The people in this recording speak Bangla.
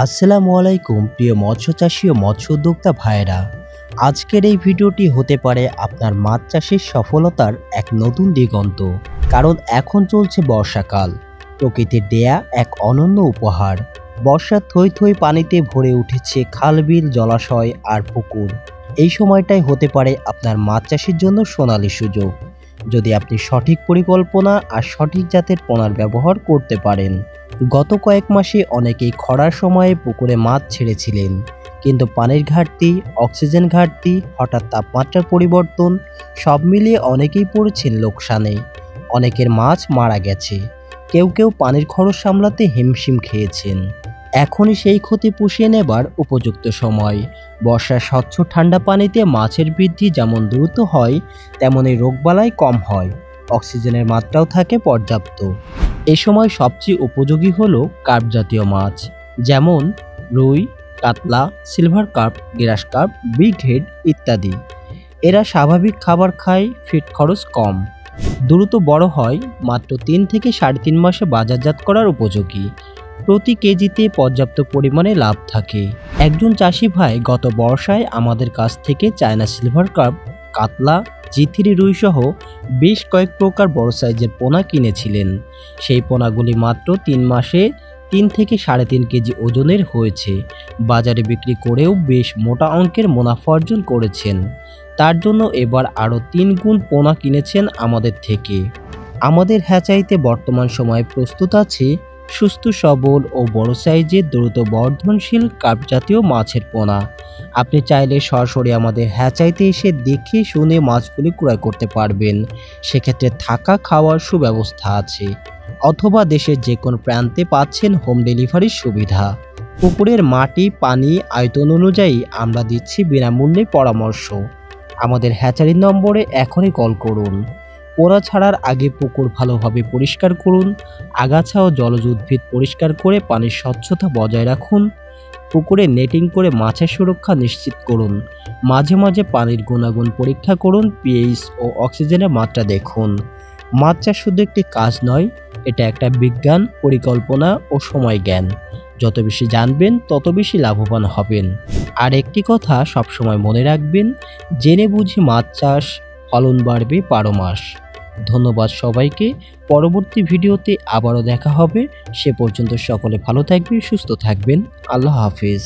আসসালামু আলাইকুম প্রিয় মৎস্য চাষী ও মৎস্য উদ্যোক্তা ভাইয়েরা। আজকের এই ভিডিওটি হতে পারে আপনার মাছ চাষের সফলতার এক নতুন দিগন্ত। কারণ এখন চলছে বর্ষাকাল, প্রকৃতির দেয়া এক অনন্য উপহার। বর্ষার থই থই পানিতে ভরে উঠেছে খাল, বিল, জলাশয় আর পুকুর। এই সময়টাই হতে পারে আপনার মাছ চাষের জন্য সোনালী সুযোগ, যদি আপনি সঠিক পরিকল্পনা আর সঠিক জাতের পোনার ব্যবহার করতে পারেন। গত কয়েক মাসে অনেকেই খরার সময়ে পুকুরে মাছ ছেড়েছিলেন, কিন্তু পানির ঘাটতি, অক্সিজেন ঘাটতি, হঠাৎ তাপমাত্রার পরিবর্তন সব মিলিয়ে অনেকেই পড়েছেন লোকসানে। অনেকের মাছ মারা গেছে, কেউ কেউ পানির খরচ সামলাতে হিমশিম খেয়েছেন। এখনই সেই ক্ষতি পুষিয়ে নেবার উপযুক্ত সময়। বর্ষার স্বচ্ছ ঠান্ডা পানিতে মাছের বৃদ্ধি যেমন দ্রুত হয়, তেমনই রোগবালাই কম হয়, অক্সিজেনের মাত্রাও থাকে পর্যাপ্ত। এ সময় সবচেয়ে উপযোগী হলো কার্প জাতীয় মাছ, যেমন রুই, কাতলা, সিলভার কার্প, গ্রাস কার্প, বিগ হেড ইত্যাদি। এরা স্বাভাবিক খাবার খায়, ফিড খরচ কম, দ্রুত বড় হয়, মাত্র 3 থেকে 3.5 মাসে বাজারজাত করার উপযোগী। প্রতি কেজিতে পর্যাপ্ত পরিমাণে লাভ থাকে। একজন চাষি ভাই গত বর্ষায় আমাদের কাছ থেকে চায়না সিলভার কার্প, কাতলা, G3 রুই সহ বেশ কয়েক প্রকার বড় সাইজের পোনা কিনেছিলেন। সেই পোনাগুলি মাত্র 3 মাসে 3 থেকে 3.5 কেজি ওজনের হয়েছে। বাজারে বিক্রি করেও বেশ মোটা অঙ্কের মুনাফা অর্জন করেছেন। তার জন্য এবার আরও 3 গুণ পোনা কিনেছেন আমাদের থেকে। আমাদের হ্যাচারিতে বর্তমান সময়ে প্রস্তুত আছে সুস্থ সবল ও বড় সাইজের দ্রুত বর্ধনশীল কার্প জাতীয় মাছের পোনা। আপনি চাইলে সরাসরি আমাদের হ্যাচারিতে এসে দেখে শুনে মাছগুলি ক্রয় করতে পারবেন। সেক্ষেত্রে থাকা খাওয়ার সুব্যবস্থা আছে, অথবা দেশের যে কোনো প্রান্তে পাচ্ছেন হোম ডেলিভারির সুবিধা। পুকুরের মাটি, পানি, আয়তন অনুযায়ী আমরা দিচ্ছি বিনামূল্যে পরামর্শ। আমাদের হ্যাচারির নম্বরে এখনই কল করুন। পোনা ছাড়ার আগে পুকুর ভালোভাবে পরিষ্কার করুন, আগাছা ও জলজ উদ্ভিদ পরিষ্কার করে পানির স্বচ্ছতা বজায় রাখুন। পুকুরে নেটিং করে মাছের সুরক্ষা নিশ্চিত করুন। মাঝে মাঝে পানির গুণাগুণ পরীক্ষা করুন, পিএইচ ও অক্সিজেনের মাত্রা দেখুন। মাছ চাষ শুধু একটি কাজ নয়, এটা একটা বিজ্ঞান, পরিকল্পনা ও সময় জ্ঞান। যত বেশি জানবেন তত বেশি লাভবান হবেন। আর একটি কথা সবসময় মনে রাখবেন, জেনে বুঝে মাছ চাষ, ফলন বাড়বে 12 মাস। ধন্যবাদ সবাইকে। পরবর্তী ভিডিওতে আবারও দেখা হবে। সে পর্যন্ত সকলে ভালো থাকবেন, সুস্থ থাকবেন। আল্লাহ হাফেজ।